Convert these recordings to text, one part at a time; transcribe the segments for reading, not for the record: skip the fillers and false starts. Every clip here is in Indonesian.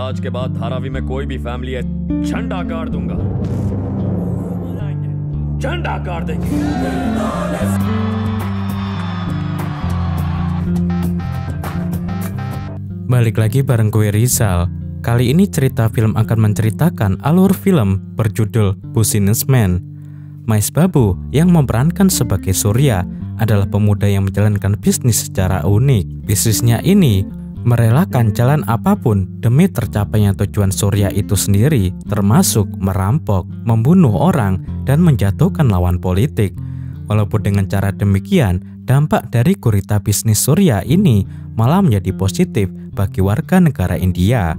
आज के बाद धारावी में कोई भी फैमिली है झंडा गाड़ दूंगा झंडा गाड़ देंगे Balik lagi bareng gue Rizal. Kali ini cerita film akan menceritakan alur film berjudul Businessman. Mais Babu yang memerankan sebagai Surya adalah pemuda yang menjalankan bisnis secara unik. Bisnisnya ini merelakan jalan apapun demi tercapainya tujuan Surya itu sendiri, termasuk merampok, membunuh orang, dan menjatuhkan lawan politik. Walaupun dengan cara demikian, dampak dari gurita bisnis Surya ini malah menjadi positif bagi warga negara India.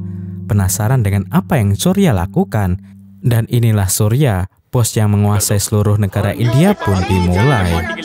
Penasaran dengan apa yang Surya lakukan? Dan inilah Surya, bos yang menguasai seluruh negara India pun dimulai.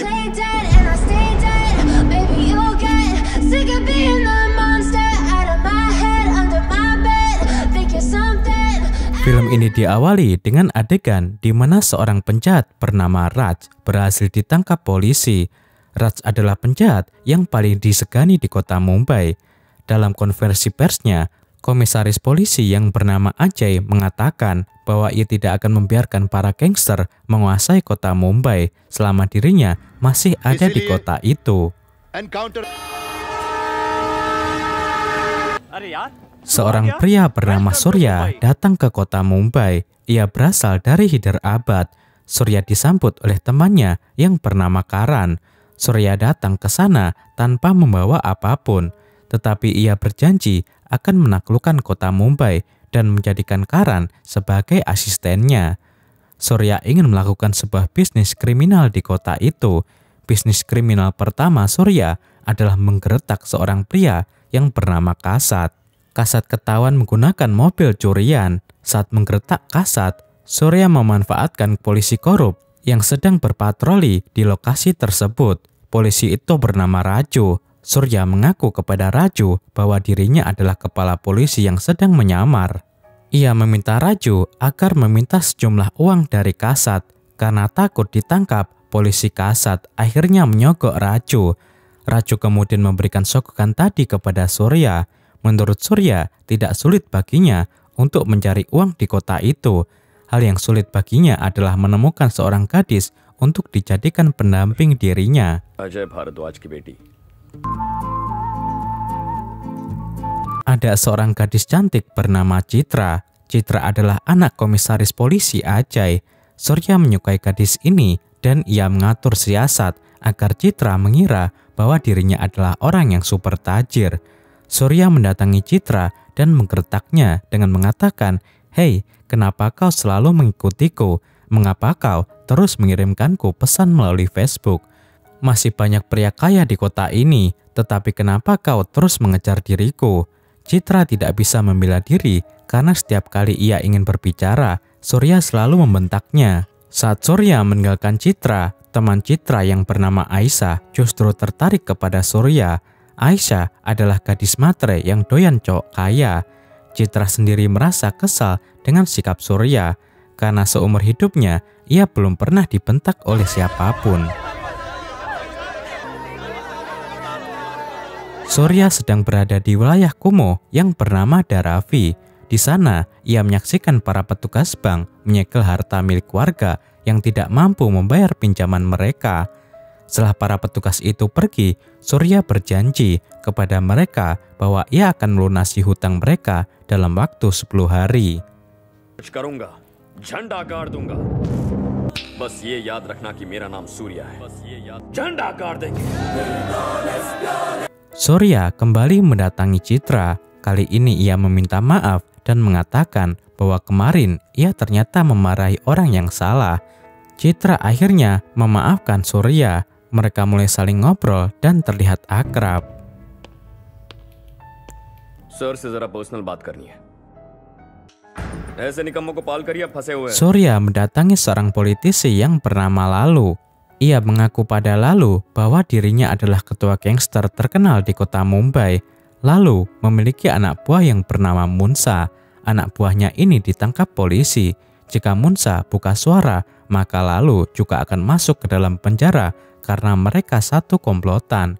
Film ini diawali dengan adegan di mana seorang penjahat bernama Raj berhasil ditangkap polisi. Raj adalah penjahat yang paling disegani di kota Mumbai. Dalam konversi persnya, komisaris polisi yang bernama Ajay mengatakan bahwa ia tidak akan membiarkan para gangster menguasai kota Mumbai selama dirinya masih ada di kota itu. Seorang pria bernama Surya datang ke kota Mumbai. Ia berasal dari Hyderabad. Surya disambut oleh temannya yang bernama Karan. Surya datang ke sana tanpa membawa apapun, tetapi ia berjanji akan menaklukkan kota Mumbai dan menjadikan Karan sebagai asistennya. Surya ingin melakukan sebuah bisnis kriminal di kota itu. Bisnis kriminal pertama Surya adalah menggeretak seorang pria yang bernama Kasat. Kasat ketahuan menggunakan mobil curian. Saat menggeretak Kasat, Surya memanfaatkan polisi korup yang sedang berpatroli di lokasi tersebut. Polisi itu bernama Raju. Surya mengaku kepada Raju bahwa dirinya adalah kepala polisi yang sedang menyamar. Ia meminta Raju agar meminta sejumlah uang dari Kasat. Karena takut ditangkap, polisi Kasat akhirnya menyogok Raju. Raju kemudian memberikan sogokan tadi kepada Surya. Menurut Surya, tidak sulit baginya untuk mencari uang di kota itu. Hal yang sulit baginya adalah menemukan seorang gadis untuk dijadikan pendamping dirinya. Ajay Bharadwaj ki beti. Ada seorang gadis cantik bernama Citra. Citra adalah anak komisaris polisi Ajay. Surya menyukai gadis ini dan ia mengatur siasat agar Citra mengira bahwa dirinya adalah orang yang super tajir. Surya mendatangi Citra dan menggertaknya dengan mengatakan, "Hei, kenapa kau selalu mengikutiku? Mengapa kau terus mengirimkanku pesan melalui Facebook? Masih banyak pria kaya di kota ini, tetapi kenapa kau terus mengejar diriku?" Citra tidak bisa membela diri karena setiap kali ia ingin berbicara, Surya selalu membentaknya. Saat Surya meninggalkan Citra, teman Citra yang bernama Aisyah justru tertarik kepada Surya. Aisyah adalah gadis matre yang doyan cowok kaya. Citra sendiri merasa kesal dengan sikap Surya karena seumur hidupnya ia belum pernah dibentak oleh siapapun. Surya sedang berada di wilayah kumuh yang bernama Dharavi. Di sana, ia menyaksikan para petugas bank menyegel harta milik warga yang tidak mampu membayar pinjaman mereka. Setelah para petugas itu pergi, Surya berjanji kepada mereka bahwa ia akan melunasi hutang mereka dalam waktu 10 hari. Surya kembali mendatangi Citra. Kali ini ia meminta maaf dan mengatakan bahwa kemarin ia ternyata memarahi orang yang salah. Citra akhirnya memaafkan Surya. Mereka mulai saling ngobrol dan terlihat akrab. Surya mendatangi seorang politisi yang bernama Lalu. Ia mengaku pada Lalu bahwa dirinya adalah ketua gangster terkenal di kota Mumbai. Lalu memiliki anak buah yang bernama Munsa. Anak buahnya ini ditangkap polisi. Jika Munsa buka suara, maka Lalu juga akan masuk ke dalam penjara karena mereka satu komplotan.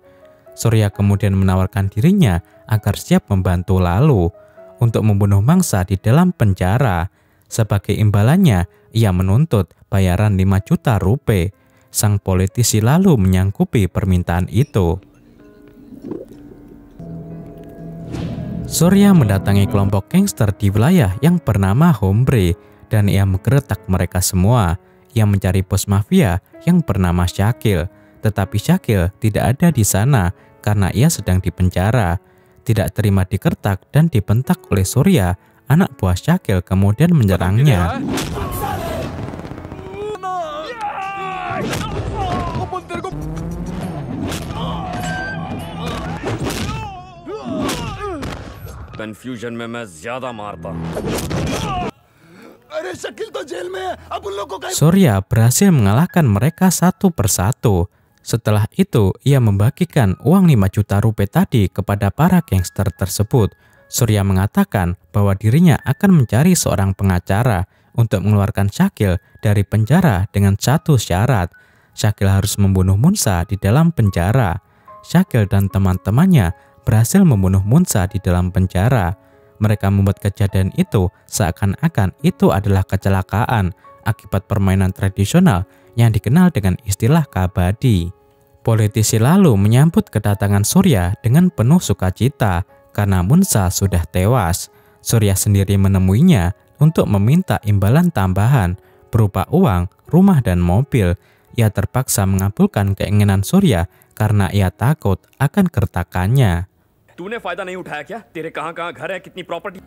Surya kemudian menawarkan dirinya agar siap membantu Lalu untuk membunuh mangsa di dalam penjara. Sebagai imbalannya, ia menuntut bayaran 5 juta rupiah. Sang politisi lalu menyanggupi permintaan itu. Surya mendatangi kelompok gangster di wilayah yang bernama Hombre dan ia menggeretak mereka semua. Ia mencari bos mafia yang bernama Syakil, tetapi Syakil tidak ada di sana karena ia sedang dipenjara. Tidak terima digertak dan dibentak oleh Surya, anak buah Syakil kemudian menyerangnya. Confusion में मैं ज्यादा मारता हूं। Surya berhasil mengalahkan mereka satu persatu. Setelah itu, ia membagikan uang 5 juta rupiah tadi kepada para gangster tersebut. Surya mengatakan bahwa dirinya akan mencari seorang pengacara untuk mengeluarkan Syakil dari penjara dengan satu syarat. Syakil harus membunuh Munsa di dalam penjara. Syakil dan teman-temannya berhasil membunuh Munsa di dalam penjara. Mereka membuat kejadian itu seakan-akan itu adalah kecelakaan akibat permainan tradisional yang dikenal dengan istilah kabadi. Politisi lalu menyambut kedatangan Surya dengan penuh sukacita karena Munsa sudah tewas. Surya sendiri menemuinya untuk meminta imbalan tambahan berupa uang, rumah, dan mobil. Ia terpaksa mengabulkan keinginan Surya karena ia takut akan gertakannya. तूने फायदा नहीं उठाया क्या? तेरे कहां-कहां घर है, कितनी प्रॉपर्टी?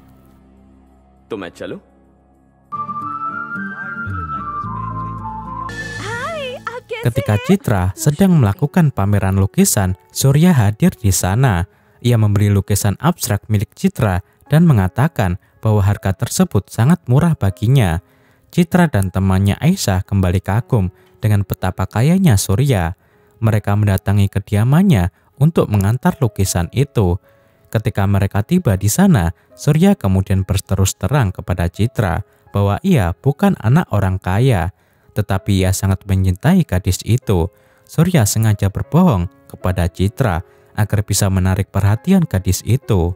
तो मैं चलूं? Ketika Citra sedang melakukan pameran lukisan, Surya hadir di sana. Ia memberi lukisan abstrak milik Citra dan mengatakan bahwa harga tersebut sangat murah baginya. Citra dan temannya Aisyah kembali kagum dengan betapa kayanya Surya. Mereka mendatangi kediamannya untuk mengantar lukisan itu. Ketika mereka tiba di sana, Surya kemudian berterus terang kepada Citra bahwa ia bukan anak orang kaya, tetapi ia sangat mencintai gadis itu. Surya sengaja berbohong kepada Citra agar bisa menarik perhatian gadis itu.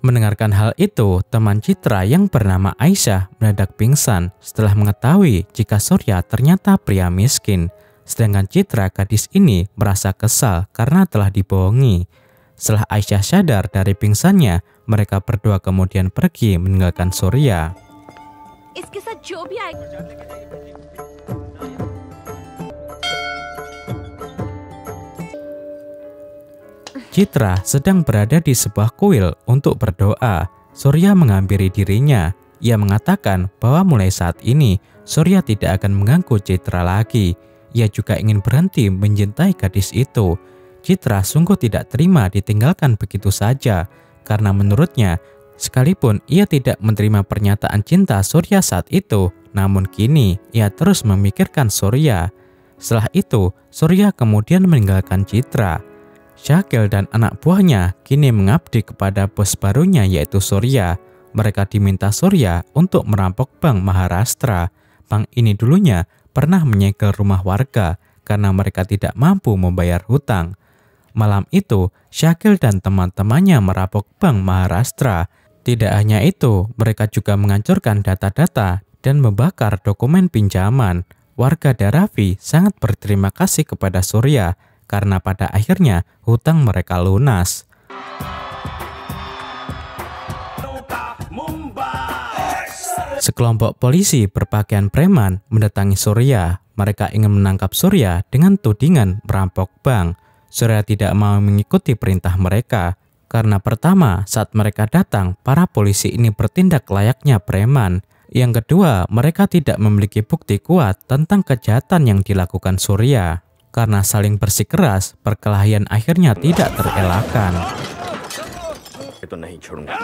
Mendengarkan hal itu, teman Citra yang bernama Aisyah mendadak pingsan setelah mengetahui jika Surya ternyata pria miskin. Sedangkan Citra, gadis ini, merasa kesal karena telah dibohongi. Setelah Aisyah sadar dari pingsannya, mereka berdua kemudian pergi meninggalkan Surya. Citra sedang berada di sebuah kuil untuk berdoa. Surya menghampiri dirinya. Ia mengatakan bahwa mulai saat ini Surya tidak akan mengganggu Citra lagi. Ia juga ingin berhenti mencintai gadis itu. Citra sungguh tidak terima ditinggalkan begitu saja, karena menurutnya, sekalipun ia tidak menerima pernyataan cinta Surya saat itu, namun kini ia terus memikirkan Surya. Setelah itu, Surya kemudian meninggalkan Citra. Syakil dan anak buahnya kini mengabdi kepada bos barunya yaitu Surya. Mereka diminta Surya untuk merampok Bank Maharashtra. Bank ini dulunya pernah menyegel rumah warga karena mereka tidak mampu membayar hutang. Malam itu, Syakil dan teman-temannya merampok Bank Maharashtra. Tidak hanya itu, mereka juga menghancurkan data-data dan membakar dokumen pinjaman. Warga Dharavi sangat berterima kasih kepada Surya karena pada akhirnya hutang mereka lunas. Sekelompok polisi berpakaian preman mendatangi Surya. Mereka ingin menangkap Surya dengan tudingan merampok bank. Surya tidak mau mengikuti perintah mereka. Karena pertama, saat mereka datang, para polisi ini bertindak layaknya preman. Yang kedua, mereka tidak memiliki bukti kuat tentang kejahatan yang dilakukan Surya. Karena saling bersikeras, perkelahian akhirnya tidak terelakkan. itu nahi छोड़ूंगा।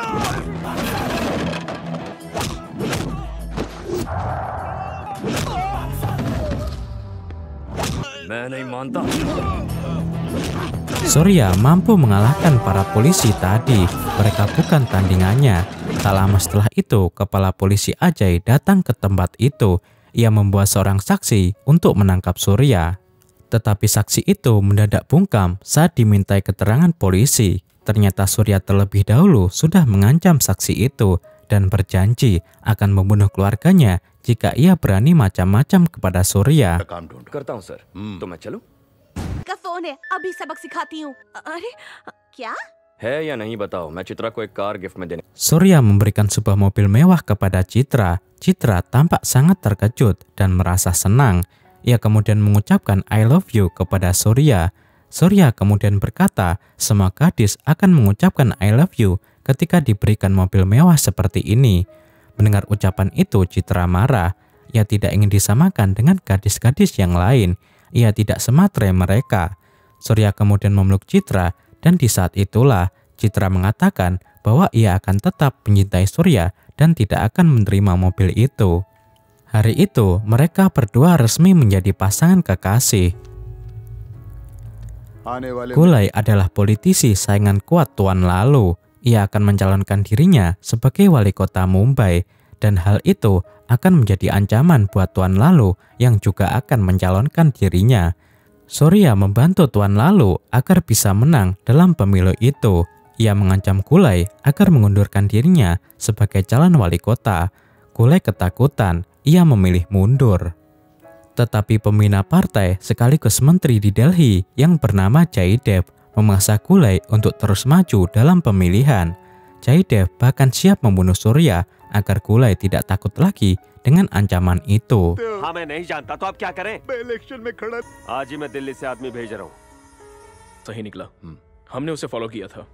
मैं नहीं मानता। Surya mampu mengalahkan para polisi tadi. Mereka bukan tandingannya. Tak lama setelah itu, kepala polisi Ajay datang ke tempat itu. Ia membawa seorang saksi untuk menangkap Surya. Tetapi saksi itu mendadak bungkam saat dimintai keterangan polisi. Ternyata Surya terlebih dahulu sudah mengancam saksi itu dan berjanji akan membunuh keluarganya jika ia berani macam-macam kepada Surya. करता हूँ सर, तो मैं चलूं? का फोन है, अभी सबक सिखाती हूँ। अरे क्या? है या नहीं बताओ, मैं चित्रा को एक कार गिफ्ट में देने। Surya memberikan sebuah mobil mewah kepada Citra. Citra tampak sangat terkejut dan merasa senang. Ia kemudian mengucapkan I love you kepada Surya. Surya kemudian berkata, semua gadis akan mengucapkan I love you ketika diberikan mobil mewah seperti ini. Mendengar ucapan itu, Citra marah. Ia tidak ingin disamakan dengan gadis-gadis yang lain. Ia tidak sematre mereka. Surya kemudian memeluk Citra dan di saat itulah Citra mengatakan bahwa ia akan tetap mencintai Surya dan tidak akan menerima mobil itu. Hari itu, mereka berdua resmi menjadi pasangan kekasih. Kulai adalah politisi saingan kuat Tuan Lalu. Ia akan mencalonkan dirinya sebagai wali kota Mumbai, dan hal itu akan menjadi ancaman buat Tuan Lalu yang juga akan mencalonkan dirinya. Surya membantu Tuan Lalu agar bisa menang dalam pemilu itu. Ia mengancam Kulai agar mengundurkan dirinya sebagai calon wali kota. Kulai ketakutan, ia memilih mundur. Tetapi pembina partai sekaligus menteri di Delhi yang bernama Jaidev memaksa Kulai untuk terus maju dalam pemilihan. Jaidev bahkan siap membunuh Surya agar Kulai tidak takut lagi dengan ancaman itu. हाँ मैं नहीं जानता तो अब क्या करें? मैं इलेक्शन में खड़ा आज ही मैं दिल्ली से आदमी भेज रहा हूँ। सही निकला, हमने उसे फॉलो किया था।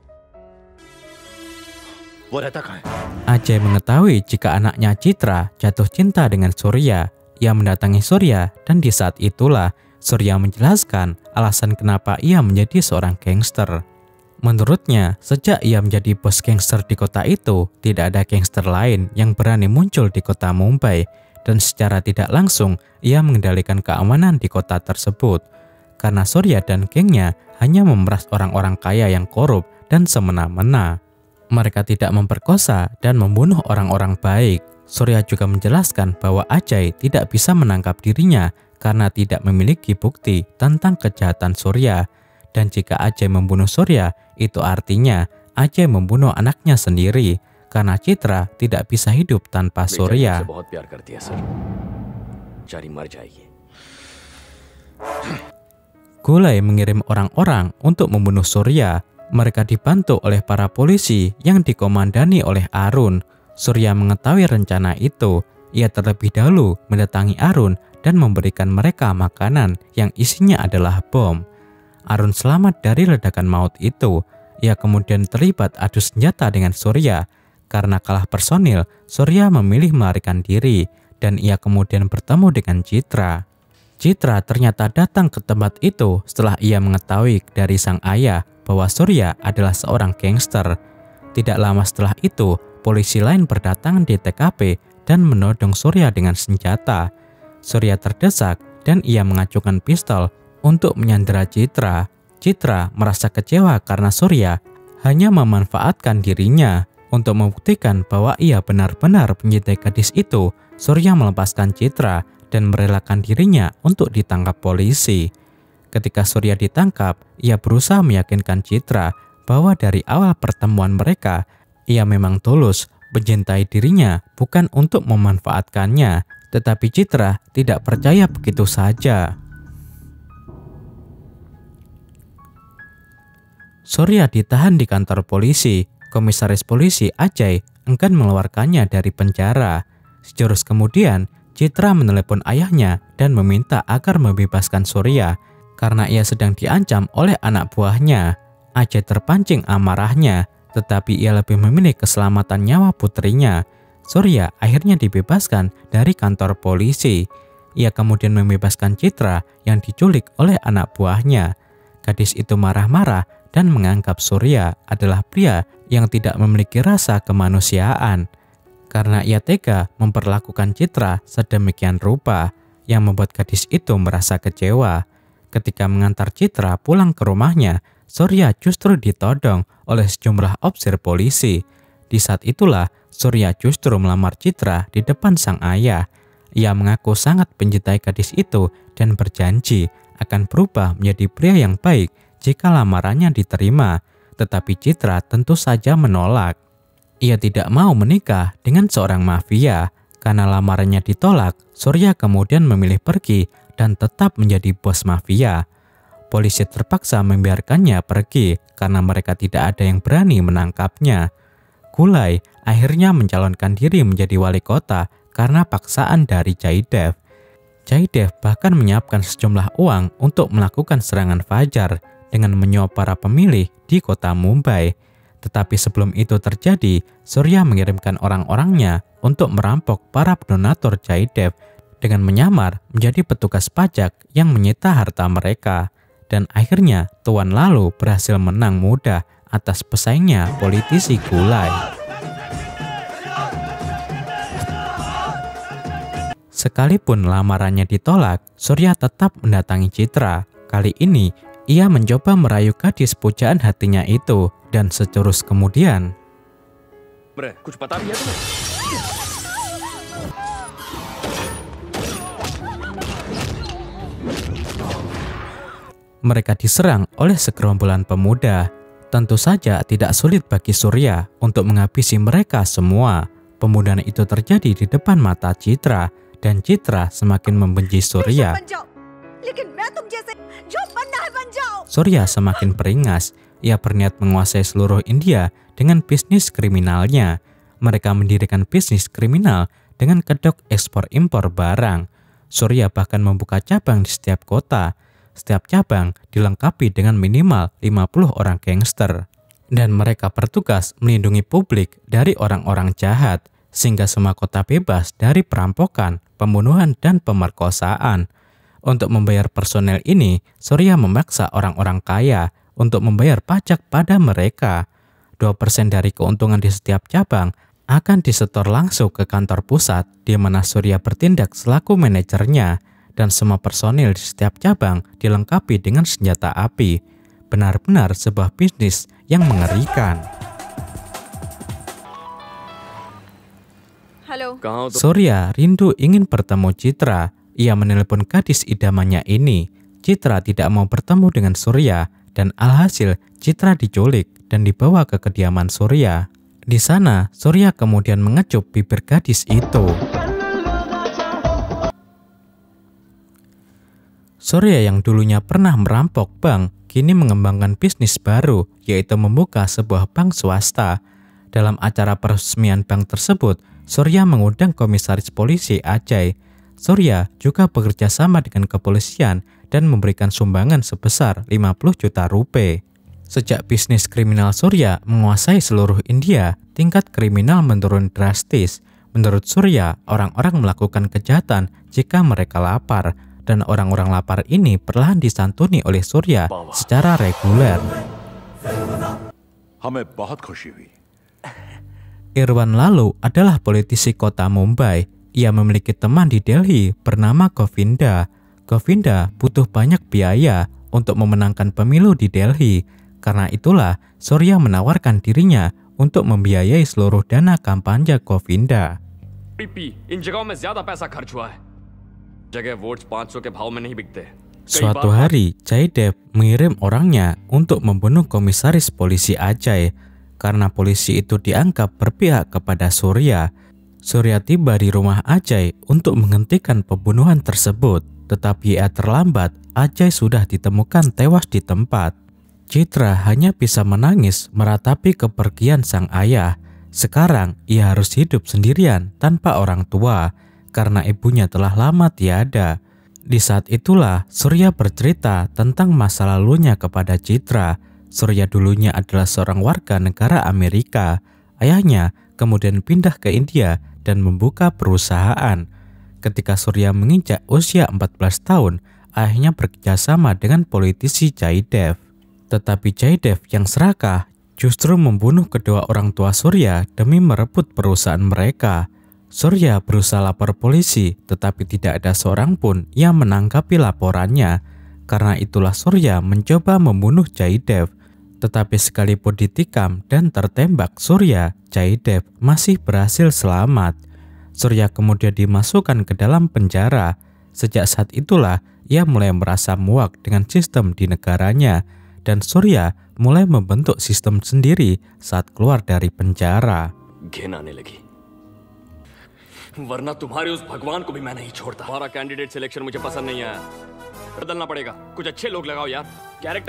वो रहता कहाँ है? Ajay mengetahui jika anaknya Citra jatuh cinta dengan Surya. Ia mendatangi Surya dan di saat itulah Surya menjelaskan alasan kenapa ia menjadi seorang gangster. Menurutnya, sejak ia menjadi bos gangster di kota itu, tidak ada gangster lain yang berani muncul di kota Mumbai, dan secara tidak langsung ia mengendalikan keamanan di kota tersebut. Karena Surya dan gengnya hanya memeras orang-orang kaya yang korup dan semena-mena. Mereka tidak memperkosa dan membunuh orang-orang baik. Surya juga menjelaskan bahwa Ajay tidak bisa menangkap dirinya karena tidak memiliki bukti tentang kejahatan Surya. Dan jika Ajay membunuh Surya, itu artinya Ajay membunuh anaknya sendiri karena Citra tidak bisa hidup tanpa Surya. बहुत प्यार करती है सर, बेचारी मर जाएगी। Kulai mengirim orang-orang untuk membunuh Surya. Mereka dibantu oleh para polisi yang dikomandani oleh Arun. Surya mengetahui rencana itu. Ia terlebih dahulu mendatangi Arun dan memberikan mereka makanan yang isinya adalah bom. Arun selamat dari ledakan maut itu. Ia kemudian terlibat adu senjata dengan Surya. Karena kalah personil, Surya memilih melarikan diri dan ia kemudian bertemu dengan Citra. Citra ternyata datang ke tempat itu setelah ia mengetahui dari sang ayah bahwa Surya adalah seorang gangster. Tidak lama setelah itu, polisi lain berdatangan di TKP dan menodong Surya dengan senjata. Surya terdesak dan ia mengacungkan pistol untuk menyandera Citra. Citra merasa kecewa karena Surya hanya memanfaatkan dirinya. Untuk membuktikan bahwa ia benar-benar mencintai gadis itu, Surya melepaskan Citra dan merelakan dirinya untuk ditangkap polisi. Ketika Surya ditangkap, ia berusaha meyakinkan Citra bahwa dari awal pertemuan mereka, ia memang tulus mencintai dirinya bukan untuk memanfaatkannya. Tetapi Citra tidak percaya begitu saja. Surya ditahan di kantor polisi. Komisaris polisi Ajay enggan mengeluarkannya dari penjara. Sejurus kemudian, Citra menelepon ayahnya dan meminta agar membebaskan Surya karena ia sedang diancam oleh anak buahnya. Ajay terpancing amarahnya, tetapi ia lebih memilih keselamatan nyawa putrinya. Surya akhirnya dibebaskan dari kantor polisi. Ia kemudian membebaskan Citra yang diculik oleh anak buahnya. Gadis itu marah-marah dan menganggap Surya adalah pria yang tidak memiliki rasa kemanusiaan. Karena ia tega memperlakukan Citra sedemikian rupa, yang membuat gadis itu merasa kecewa. Ketika mengantar Citra pulang ke rumahnya, Surya justru ditodong oleh sejumlah ofisir polisi. Di saat itulah, Surya justru melamar Citra di depan sang ayah. Ia mengaku sangat mencintai gadis itu dan berjanji akan berubah menjadi pria yang baik jika lamarannya diterima, tetapi Citra tentu saja menolak. Ia tidak mau menikah dengan seorang mafia. Karena lamarannya ditolak, Surya kemudian memilih pergi dan tetap menjadi bos mafia. Polisi terpaksa membiarkannya pergi karena mereka tidak ada yang berani menangkapnya. Gulai akhirnya mencalonkan diri menjadi wali kota karena paksaan dari Jaidev. Jaidev bahkan menyiapkan sejumlah uang untuk melakukan serangan fajar dengan menyuap para pemilih di kota Mumbai. Tetapi sebelum itu terjadi, Surya mengirimkan orang-orangnya untuk merampok para donatur Jaidev dengan menyamar menjadi petugas pajak yang menyita harta mereka. Dan akhirnya Tuan Lalu berhasil menang mudah atas pesaingnya politisi Gulai. Sekalipun lamarannya ditolak, Surya tetap mendatangi Citra. Kali ini, ia mencoba merayu gadis pujaan hatinya itu, dan securus kemudian, कुछ पता भी है तुम्हें? mereka diserang oleh segerombolan pemuda. Tentu saja tidak sulit bagi Surya untuk menghabisi mereka semua. Pembunuhan itu terjadi di depan mata Citra, dan Citra semakin membenci Surya. Surya semakin beringas. Ia berniat menguasai seluruh India dengan bisnis kriminalnya. Mereka mendirikan bisnis kriminal dengan kedok ekspor-impor barang. Surya bahkan membuka cabang di setiap kota. Setiap cabang dilengkapi dengan minimal 50 orang gangster. Dan mereka bertugas melindungi publik dari orang-orang jahat, sehingga semua kota bebas dari perampokan, pembunuhan, dan pemerkosaan. Untuk membayar personel ini, Surya memaksa orang-orang kaya untuk membayar pajak pada mereka. 2% dari keuntungan di setiap cabang akan disetor langsung ke kantor pusat di mana Surya bertindak selaku manajernya, dan semua personil di setiap cabang dilengkapi dengan senjata api. Benar-benar sebuah bisnis yang mengerikan. Halo. Surya rindu ingin bertemu Citra. Ia menelepon gadis idamannya ini. Citra tidak mau bertemu dengan Surya, dan alhasil Citra diculik dan dibawa ke kediaman Surya. Di sana, Surya kemudian mengecup bibir gadis itu. Surya yang dulunya pernah merampok bank, kini mengembangkan bisnis baru, yaitu membuka sebuah bank swasta. Dalam acara peresmian bank tersebut, Surya mengundang komisaris polisi Ajay. Surya juga bekerja sama dengan kepolisian dan memberikan sumbangan sebesar 50 juta rupiah. Sejak bisnis kriminal Surya menguasai seluruh India, tingkat kriminal menurun drastis. Menurut Surya, orang-orang melakukan kejahatan jika mereka lapar, dan orang-orang lapar ini perlahan disantuni oleh Surya secara reguler. Irwan Lalu adalah politisi kota Mumbai. Ia memiliki teman di Delhi bernama Govinda. Govinda butuh banyak biaya untuk memenangkan pemilu di Delhi. Karena itulah Surya menawarkan dirinya untuk membiayai seluruh dana kampanye Govinda. Suatu hari, Jaidev mengirim orangnya untuk membunuh komisaris polisi Ajay. Karena polisi itu dianggap berpihak kepada Surya. Surya tiba di rumah Ajay untuk menghentikan pembunuhan tersebut. Tetapi ia terlambat, Ajay sudah ditemukan tewas di tempat. Citra hanya bisa menangis meratapi kepergian sang ayah. Sekarang ia harus hidup sendirian tanpa orang tua, karena ibunya telah lama tiada. Di saat itulah Surya bercerita tentang masa lalunya kepada Citra. Surya dulunya adalah seorang warga negara Amerika. Ayahnya kemudian pindah ke India dan membuka perusahaan. Ketika Surya menginjak usia 14 tahun, ayahnya bekerjasama dengan politisi Jaidev. Tetapi Jaidev yang serakah justru membunuh kedua orang tua Surya demi merebut perusahaan mereka. Surya berusaha lapor polisi, tetapi tidak ada seorang pun yang menanggapi laporannya. Karena itulah Surya mencoba membunuh Jaidev. Tetapi sekalipun ditikam dan tertembak Surya, Jaidev masih berhasil selamat. Surya kemudian dimasukkan ke dalam penjara. Sejak saat itulah ia mulai merasa muak dengan sistem di negaranya dan Surya mulai membentuk sistem sendiri saat keluar dari penjara. घिन आने लगी, वरना तुम्हारे उस भगवान को भी मैं नहीं छोड़ता। हमारा कैंडिडेट सिलेक्शन मुझे पसंद नहीं आया, बदलना पड़ेगा। कुछ अच्छे लोग लगाओ यार।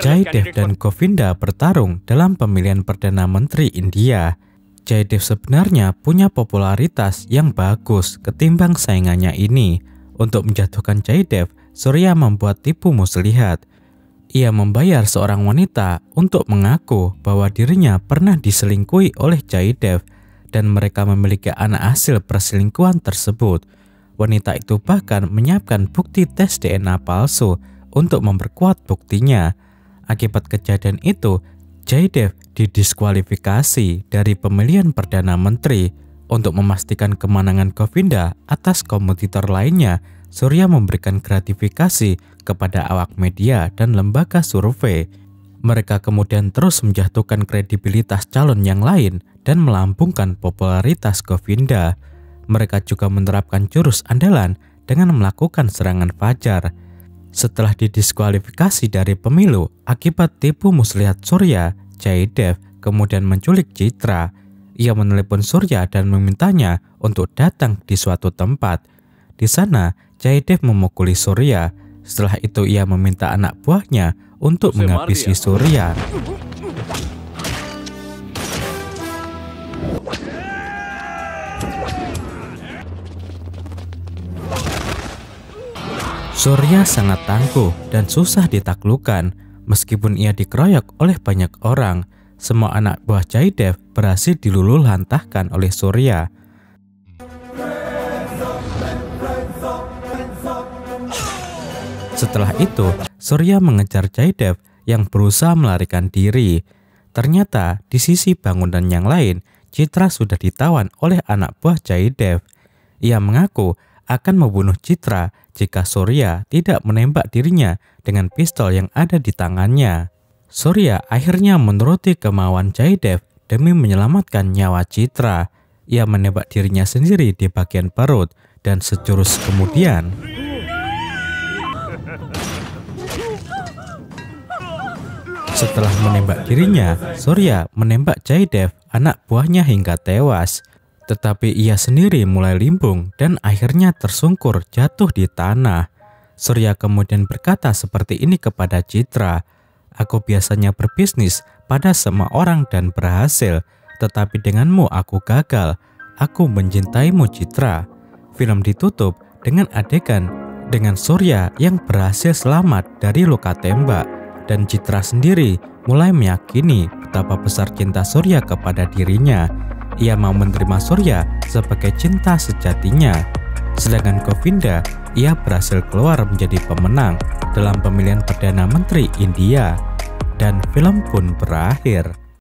Jaydev dan Govinda bertarung dalam pemilihan Perdana Menteri India. Jaydev sebenarnya punya popularitas yang bagus ketimbang saingannya ini. Untuk menjatuhkan Jaydev, Surya membuat tipu muslihat. Ia membayar seorang wanita untuk mengaku bahwa dirinya pernah diselingkuhi oleh Jaydev dan mereka memiliki anak hasil perselingkuhan tersebut. Wanita itu bahkan menyiapkan bukti tes DNA palsu untuk memperkuat buktinya. Akibat kejadian itu, Jaydev didiskualifikasi dari pemilihan Perdana Menteri. Untuk memastikan kemenangan Govinda atas kompetitor lainnya, Surya memberikan gratifikasi kepada awak media dan lembaga survei. Mereka kemudian terus menjatuhkan kredibilitas calon yang lain dan melambungkan popularitas Govinda. Mereka juga menerapkan jurus andalan dengan melakukan serangan fajar. Setelah didiskualifikasi dari pemilu akibat tipu muslihat Surya, Jaydev kemudian menculik Citra. Ia menelepon Surya dan memintanya untuk datang di suatu tempat. Di sana, Jaydev memukuli Surya. Setelah itu ia meminta anak buahnya untuk menghabisi Surya. Surya sangat tangguh dan susah ditaklukkan. Meskipun ia dikeroyok oleh banyak orang, semua anak buah Jaydev berhasil diluluhlantahkan oleh Surya. Setelah itu, Surya mengejar Jaydev yang berusaha melarikan diri. Ternyata di sisi bangunan yang lain, Citra sudah ditawan oleh anak buah Jaydev. Ia mengaku akan membunuh Citra jika Surya tidak menembak dirinya dengan pistol yang ada di tangannya. Surya akhirnya menuruti kemauan Jaydev demi menyelamatkan nyawa Citra. Ia menembak dirinya sendiri di bagian perut dan sejurus kemudian setelah menembak dirinya, Surya menembak Jaydev, anak buahnya hingga tewas. Tetapi ia sendiri mulai limbung dan akhirnya tersungkur jatuh di tanah. Surya kemudian berkata seperti ini kepada Citra, "Aku biasanya berbisnis pada semua orang dan berhasil, tetapi denganmu aku gagal. Aku mencintaimu, Citra." Film ditutup dengan adegan dengan Surya yang berhasil selamat dari luka tembak, dan Citra sendiri mulai meyakini betapa besar cinta Surya kepada dirinya. Ia mau menerima Surya sebagai cinta sejatinya. Sedangkan Govinda, ia berhasil keluar menjadi pemenang dalam pemilihan Perdana Menteri India. Dan film pun berakhir.